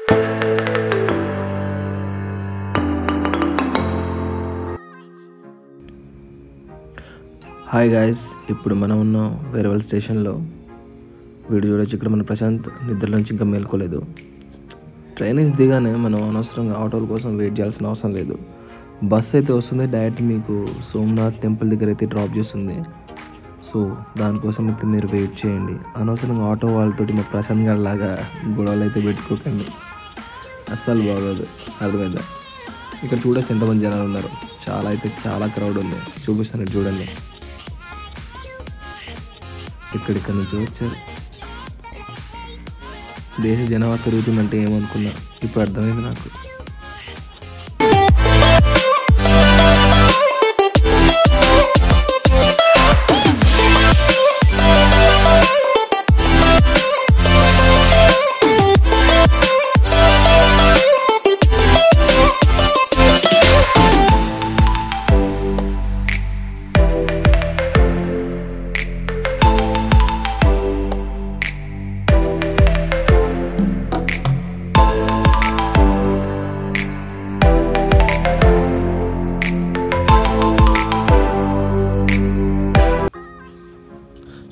Hi guys, ఇప్పుడు మనం ఉన్నాం వేరేవల్ స్టేషన్లో. వీడియో చూడొచ్చు. ఇక్కడ మన ప్రశాంత్ నిద్రలోంచి ఇంకా మేల్కోలేదు. ట్రైన్ నుంచి దిగానే మనం అనవసరంగా ఆటోల కోసం వెయిట్ చేయాల్సిన అవసరం లేదు. బస్సు అయితే వస్తుంది, డైరెక్ట్ మీకు సోమనాథ్ టెంపుల్ దగ్గర అయితే డ్రాప్ చేస్తుంది. సో దానికోసం అయితే మీరు వెయిట్ చేయండి. అనవసరంగా ఆటో వాళ్ళతోటి మా ప్రశాంత్ గారి లాగా గొడవలు అయితే పెట్టుకోకండి, అస్సలు బాగోదు. అర్థమైందా? ఇక్కడ చూడొచ్చు ఎంతమంది జనాలు ఉన్నారు. చాలా క్రౌడ్ ఉంది. చూపిస్తాను, చూడండి. ఇక్కడిక్కడ నుంచి వచ్చారు. దేశ జనాభా పెరుగుతుందంటే ఏమనుకున్నా, ఇప్పుడు అర్థమైంది నాకు.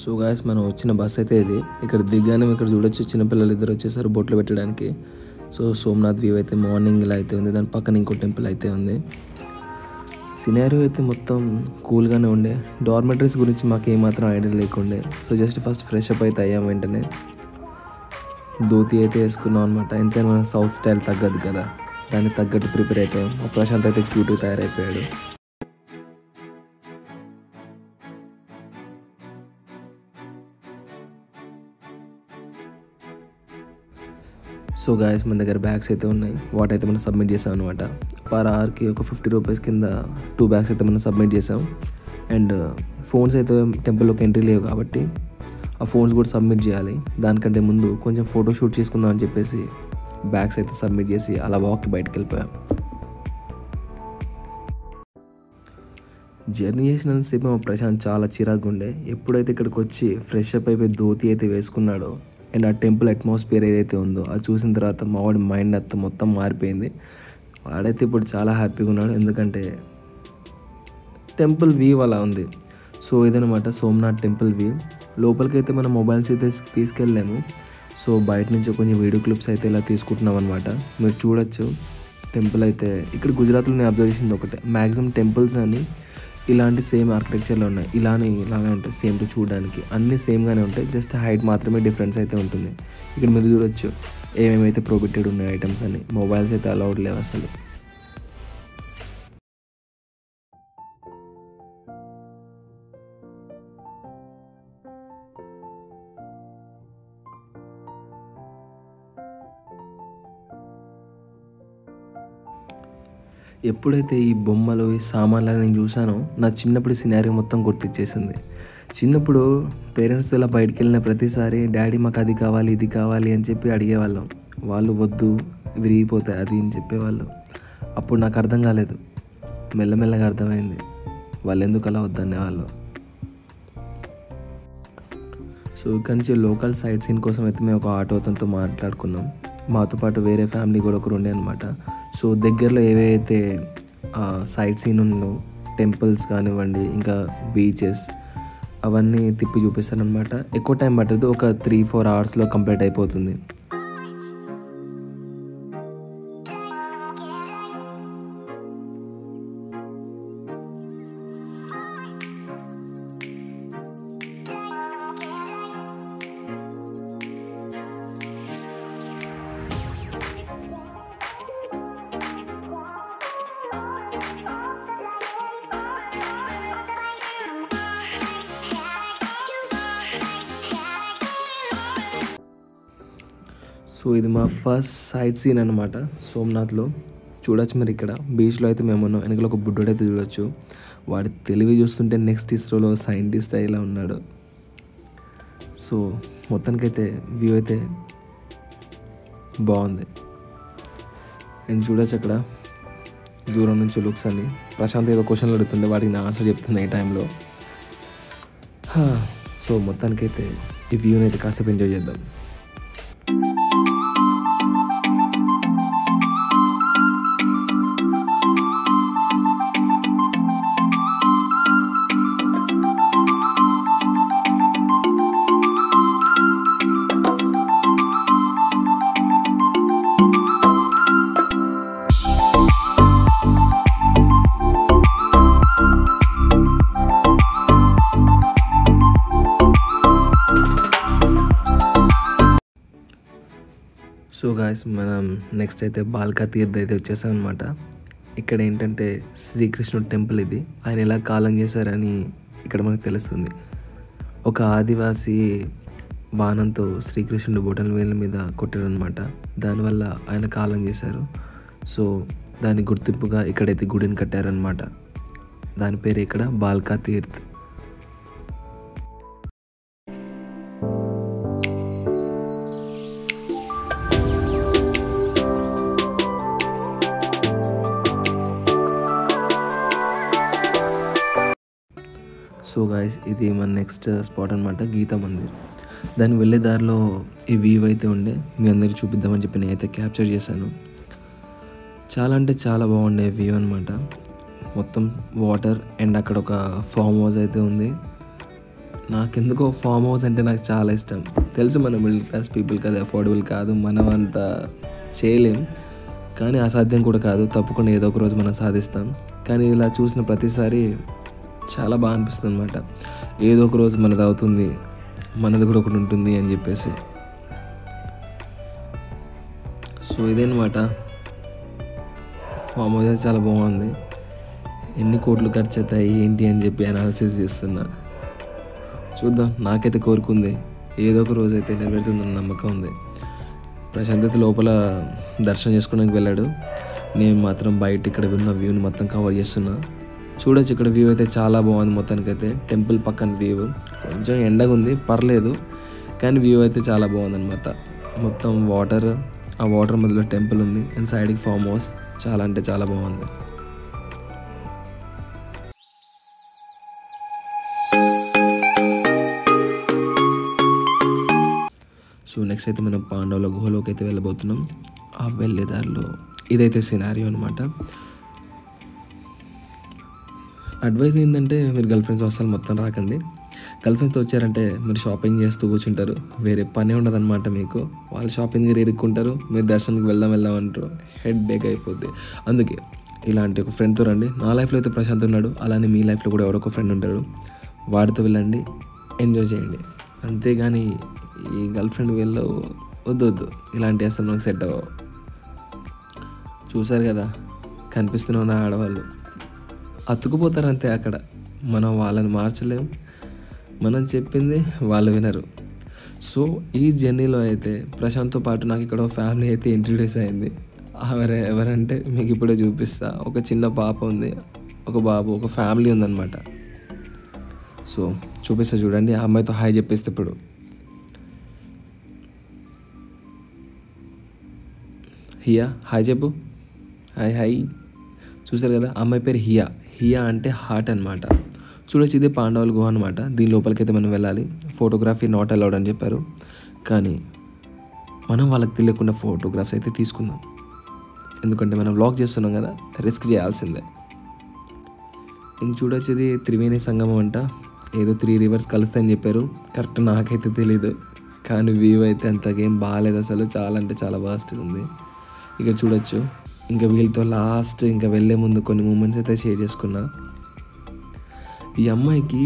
సో గాయస్, మనం వచ్చిన బస్ అయితే ఇది. ఇక్కడ దిగ్గానే ఇక్కడ చూడొచ్చు, చిన్నపిల్లలు ఇద్దరు వచ్చేసారు బొట్లు పెట్టడానికి. సో సోమనాథ్ వ్యూ అయితే మార్నింగ్ ఇలా అయితే ఉంది. దాని పక్కన ఇంకో టెంపుల్ అయితే ఉంది. సినారియో అయితే మొత్తం కూల్గానే ఉండే. డార్మెటరీస్ గురించి మాకు ఏమాత్రం ఐడియా లేకుండే. So just first fresh up అయితే అయ్యాం. వెంటనే ధోతి అయితే వేసుకున్నాం అనమాట. ఎంతైనా మన సౌత్ స్టైల్ తగ్గదు కదా, దానికి తగ్గట్టు ప్రిపేర్ అయిపోయాం. ప్రశాంత్ అయితే క్యూట్గా తయారైపోయాడు. సో గాయస్, మన దగ్గర బ్యాగ్స్ అయితే ఉన్నాయి. వాటైతే మనం సబ్మిట్ చేసాం అనమాట. పర్ అవర్కి ఒక 50 రూపీస్ కింద 2 బ్యాగ్స్ అయితే మనం సబ్మిట్ చేసాం. అండ్ ఫోన్స్ అయితే టెంపుల్లోకి ఎంట్రీ లేవు కాబట్టి ఆ ఫోన్స్ కూడా సబ్మిట్ చేయాలి. దానికంటే ముందు కొంచెం ఫోటో షూట్ చేసుకుందాం అని చెప్పేసి బ్యాగ్స్ అయితే సబ్మిట్ చేసి అలా వాక్కి బయటకు వెళ్ళిపోయాం. జర్నీ చేసినంతసేపు మా ప్రశాంత్ చాలా చిరాకు ఉండే. ఎప్పుడైతే ఇక్కడికి వచ్చి ఫ్రెష్ అప్ అయిపోయి ధోతి అయితే వేసుకున్నాడో, అండ్ ఆ టెంపుల్ అట్మాస్ఫియర్ ఏదైతే ఉందో అది చూసిన తర్వాత మా వాడి మైండ్ అంతా మొత్తం మారిపోయింది. వాడైతే ఇప్పుడు చాలా హ్యాపీగా ఉన్నాడు, ఎందుకంటే టెంపుల్ వ్యూ అలా ఉంది. సో ఇదనమాట సోమనాథ్ టెంపుల్ వ్యూ. లోపలికి అయితే మన మొబైల్స్ అయితే తీసుకెళ్ళాము. సో బయట నుంచి కొంచెం వీడియో క్లిప్స్ అయితే ఇలా తీసుకుంటున్నాం అనమాట. మీరు చూడొచ్చు టెంపుల్ అయితే. ఇక్కడ గుజరాత్లో నేను అబ్జర్వ్ చేసింది ఒకటే, మ్యాక్సిమం టెంపుల్స్ అని ఇలాంటి సేమ్ ఆర్కిటెక్చర్లో ఉన్నాయి. ఇలానే ఉంటాయి, సేమ్ టు చూడడానికి అన్నీ సేమ్గానే ఉంటాయి. జస్ట్ హైట్ మాత్రమే డిఫరెన్స్ అయితే ఉంటుంది. ఇక్కడ మీరు చూడొచ్చు ఏమేమైతే ప్రొహిబిటెడ్ ఉన్నాయి ఐటమ్స్ అని. మొబైల్స్ అయితే అలౌడ్ లేవు అసలు. ఎప్పుడైతే ఈ బొమ్మలు, ఈ సామాన్లు నేను చూసానో నా చిన్నప్పుడు సినారియో మొత్తం గుర్తిచ్చేసింది. చిన్నప్పుడు పేరెంట్స్ ఇలా బయటికి వెళ్ళిన ప్రతిసారి డాడీ మాకు అది కావాలి, ఇది కావాలి అని చెప్పి అడిగేవాళ్ళం. వాళ్ళు వద్దు, విరిగిపోతాయి అది అని చెప్పేవాళ్ళు. అప్పుడు నాకు అర్థం కాలేదు. మెల్లమెల్లగా అర్థమైంది వాళ్ళు ఎందుకు అలా వద్దనేవాళ్ళు. సో ఇక్కడి నుంచి లోకల్ సైట్ సీన్ కోసం అయితే మేము ఒక ఆటో అతనితో మాట్లాడుకున్నాం. మాతో పాటు వేరే ఫ్యామిలీ కూడా ఒకరు ఉండే అనమాట. సో దగ్గరలో ఏవైతే సైట్ సీన్ ఉందో, టెంపుల్స్ కానివ్వండి, ఇంకా బీచెస్, అవన్నీ తిప్పి చూపిస్తారనమాట. ఎక్కువ టైం పట్టదు, ఒక 3-4 అవర్స్లో కంప్లీట్ అయిపోతుంది. సో ఇది మా ఫస్ట్ సైట్ సీన్ అనమాట సోమనాథ్లో. చూడొచ్చు మరి ఇక్కడ బీచ్లో అయితే మేము ఉన్నాం. వెనకలో ఒక బుడ్డోడు అయితే చూడొచ్చు. వాడి తెలివి చూస్తుంటే నెక్స్ట్ ఇస్రోలో సైంటిస్ట్ ఇలా ఉన్నాడు. సో మొత్తానికైతే వ్యూ అయితే బాగుంది. అండ్ చూడొచ్చు అక్కడ దూరం నుంచి లుక్స్ అని. ప్రశాంత్ ఏదో క్వశ్చన్లు అడుగుతుండే, వాటికి నా ఆన్సర్ చెప్తున్నా ఈ టైంలో. సో మొత్తానికైతే ఈ వ్యూని అయితే కాసేపు ఎంజాయ్ చేద్దాం. సో గాయస్ మనం నెక్స్ట్ అయితే బాల్కా తీర్థ అయితే వచ్చేసాం అనమాట. ఇక్కడ ఏంటంటే శ్రీకృష్ణుడు టెంపుల్ ఇది. ఆయన ఎలా కాలం చేశారని ఇక్కడ మనకు తెలుస్తుంది. ఒక ఆదివాసి బాణంతో శ్రీకృష్ణుడు బొటన వేళ్ళ మీద కొట్టారనమాట. దానివల్ల ఆయన కాలం చేశారు. సో దాని గుర్తింపుగా ఇక్కడైతే గుడిని కట్టారనమాట. దాని పేరు ఇక్కడ బాల్కా తీర్థ్. సో గాయస్ ఇది మన నెక్స్ట్ స్పాట్ అనమాట, గీతా మందిర్. దాన్ని వెళ్ళే దారిలో ఈ వ్యూ అయితే ఉండే, మీ అందరికీ చూపిద్దామని చెప్పి నేనైతే క్యాప్చర్ చేశాను. చాలా అంటే చాలా బాగుండే వ్యూ అనమాట. మొత్తం వాటర్ అండ్ అక్కడ ఒక ఫామ్ హౌస్ అయితే ఉంది. నాకెందుకో ఫామ్ హౌస్ అంటే నాకు చాలా ఇష్టం. తెలుసు మన మిడిల్ క్లాస్ పీపుల్కి అది అఫోర్డబుల్ కాదు, మనం అంతా చేయలేం, కానీ అసాధ్యం కూడా కాదు. తప్పకుండా ఏదో ఒక రోజు మనం సాధిస్తాం. కానీ ఇలా చూసిన ప్రతిసారి చాలా బాగా అనిపిస్తుంది అనమాట. ఏదో ఒక రోజు మనది అవుతుంది, మనది కూడా ఒకటి ఉంటుంది అని చెప్పేసి. సో ఇదేనమాట ఫామ్ హౌస్. చాలా బాగుంది. ఎన్ని కోట్లు ఖర్చు అవుతాయి ఏంటి అని చెప్పి అనాలిసిస్ చేస్తున్నా. చూద్దాం. నాకైతే కోరుకుంది ఏదో ఒక రోజు అయితే నెరవేరుతుందని నమ్మకం ఉంది. ప్రశాంతత లోపల దర్శనం చేసుకోవడానికి వెళ్ళాడు. నేను మాత్రం బయట ఇక్కడ ఉన్న వ్యూని మొత్తం కవర్ చేస్తున్నా. చూడొచ్చు, ఇక్కడ వ్యూ అయితే చాలా బాగుంది. మొత్తానికైతే టెంపుల్ పక్కన వ్యూ కొంచెం ఎండగా ఉంది, పర్లేదు, కానీ వ్యూ అయితే చాలా బాగుందన్నమాట. మొత్తం వాటర్, ఆ వాటర్ మధ్యలో టెంపుల్ ఉంది అండ్ సైడ్కి ఫామ్ హౌస్. చాలా అంటే చాలా బాగుంది. సో నెక్స్ట్ అయితే మనం పాండవుల గుహలోకి అయితే వెళ్ళబోతున్నాం. ఆ వెళ్ళే దారిలో ఇదైతే సినారియో అనమాట. అడ్వైజ్ ఏంటంటే మీరు గర్ల్ ఫ్రెండ్స్ అసలు మొత్తం రాకండి. గర్ల్ ఫ్రెండ్స్తో వచ్చారంటే మీరు షాపింగ్ చేస్తూ కూర్చుంటారు, వేరే పని ఉండదన్నమాట మీకు. వాళ్ళు షాపింగ్ దగ్గర ఇరుక్కుంటారు, మీరు దర్శనానికి వెళ్దాం అంటారు, హెడ్ ఏక్ అయిపోద్ది. అందుకే ఇలాంటి ఒక ఫ్రెండ్తో రండి. నా లైఫ్లో అయితే ప్రశాంత్ ఉన్నాడు, అలానే మీ లైఫ్లో కూడా ఎవరొక ఫ్రెండ్ ఉంటాడు. వాడితో వెళ్ళండి, ఎంజాయ్ చేయండి. అంతేగాని ఈ గర్ల్ ఫ్రెండ్ వద్దు, ఇలాంటి అసలు మనకు సెట్ అవ్వవు. చూసారు కదా, కనిపిస్తూనే ఉన్న ఆడవాళ్ళు అతుకుపోతారు అంతే. అక్కడ మనం వాళ్ళని మార్చలేం, మనం చెప్పింది వాళ్ళు వినరు. సో ఈ జర్నీలో అయితే ప్రశాంత్తో పాటు నాకు ఇక్కడ ఫ్యామిలీ అయితే ఇంట్రడ్యూస్ అయింది. ఎవరంటే మీకు ఇప్పుడే చూపిస్తా. ఒక చిన్న పాప ఉంది, ఒక బాబు, ఒక ఫ్యామిలీ ఉందన్నమాట. సో చూపిస్తా చూడండి. ఆ అమ్మాయితో హాయ్ చెప్పేస్తే ఇప్పుడు హియా హాయ్ చెప్పు. హాయ్. చూసారు కదా, అమ్మాయి పేరు హియా అంటే హార్ట్ అనమాట. చూడొచ్చు, ఇదే పాండవుల గుహ అనమాట. దీని లోపలికైతే మనం వెళ్ళాలి. ఫోటోగ్రఫీ నాట్ అలౌడ్ అని చెప్పారు, కానీ మనం వాళ్ళకి తెలియకుండా ఫోటోగ్రాఫ్స్ అయితే తీసుకుందాం. ఎందుకంటే మనం వ్లాగ్ చేస్తున్నాం కదా, రిస్క్ చేయాల్సిందే. ఇంక చూడొచ్చు, ఇది త్రివేణి సంగమం అంట. ఏదో 3 rivers కలుస్తాయని చెప్పారు. కరెక్ట్ నాకైతే తెలీదు, కానీ వ్యూ అయితే అంతకేం బాగాలేదు అసలు. చాలా అంటే చాలా వాస్ట్గా ఉంది. ఇక చూడొచ్చు. ఇంకా వీళ్ళతో లాస్ట్ ఇంకా వెళ్ళే ముందు కొన్ని మూమెంట్స్ అయితే షేర్ చేసుకున్నా. ఈ అమ్మాయికి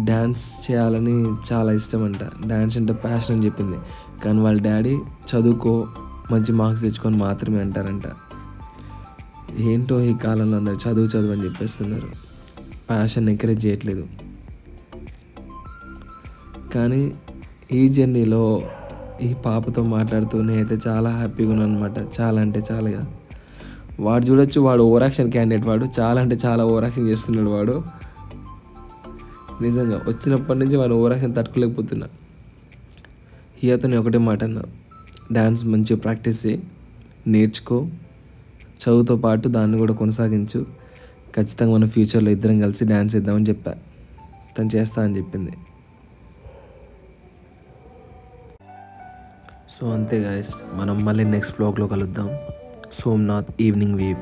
డ్యాన్స్ చేయాలని చాలా ఇష్టం అంట. డ్యాన్స్ అంటే ప్యాషన్ అని చెప్పింది. కానీ వాళ్ళ డాడీ చదువుకో, మంచి మార్క్స్ తెచ్చుకొని మాత్రమే అంటారంట. ఏంటో ఈ కాలంలో అందరు చదువు అని చెప్పేస్తున్నారు, ప్యాషన్ ఎంకరేజ్ చేయట్లేదు. కానీ ఈ జర్నీలో ఈ పాపతో మాట్లాడుతూ నేనైతే చాలా హ్యాపీగా ఉన్నాను అనమాట. చాలా అంటే చాలాగా. వాడు చూడొచ్చు, వాడు ఓవరాక్షన్ క్యాండిడేట్. వాడు చాలా అంటే చాలా ఓవరాక్షన్ చేస్తున్నాడు. వాడు నిజంగా వచ్చినప్పటి నుంచి వాడు ఓవరాక్షన్ తట్టుకోలేకపోతున్నా. హియాతో ఒకటే మాట అన్నా, డ్యాన్స్ మంచిగా ప్రాక్టీస్ చేయి, నేర్చుకో, చదువుతో పాటు దాన్ని కూడా కొనసాగించు. ఖచ్చితంగా మన ఫ్యూచర్లో ఇద్దరం కలిసి డ్యాన్స్ వేద్దామని చెప్పా. తను చేస్తా అని చెప్పింది. సో అంతే గాయస్, మనం మళ్ళీ నెక్స్ట్ వ్లాగ్లో కలుద్దాం. Somnath evening weave.